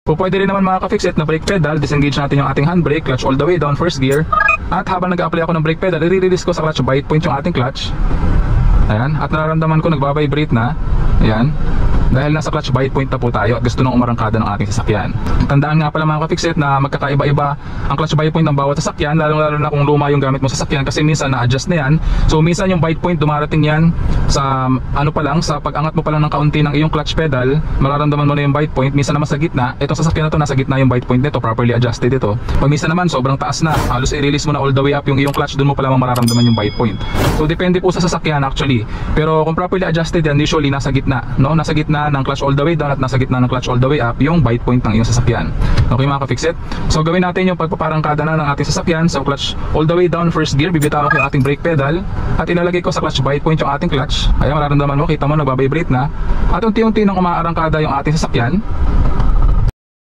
Pwede rin naman mga ka-fixit na brake pedal, disengage natin yung ating handbrake, clutch all the way down, first gear. At habang nag-apply ako ng brake pedal, i-release ko sa clutch bite point yung ating clutch. Ayan, at nararamdaman ko nagbabibrate na. Ayan, dahil nasa clutch bite point na po tayo at gusto nang umarangkada ng ating sasakyan. Tandaan nga pala mga ka-fixit na magkakaiba-iba ang clutch bite point ng bawat sasakyan, lalo na kung luma yung gamit mo sa sasakyan, kasi minsan na-adjust na yan. So minsan yung bite point dumarating yan sa ano pa lang, sa pag-angat mo pa lang ng kaunti ng iyong clutch pedal, mararamdaman mo na yung bite point. Minsan naman sa gitna, itong sasakyan na to nasa gitna yung bite point nito, properly adjusted ito. Pag minsan naman sobrang taas na, halos i-release mo na all the way up yung iyong clutch, doon mo pa lamang mararamdaman yung bite point. So depende po sa sasakyan actually, pero kung properly adjusted yan, usually nasa gitna, no? Nasa gitna ng clutch all the way down at nasa gitna ng clutch all the way up yung bite point ng iyong sasakyan. Okay mga ka-fixit? So gawin natin yung pagpaparangkada na ng ating sasakyan. So clutch all the way down, first gear, bibitawan ko yung ating brake pedal at ilalagay ko sa clutch bite point yung ating clutch. Ayan, mararamdaman mo, kita mo nagbabibrate na at unti-unti nang umaarangkada yung ating sasakyan.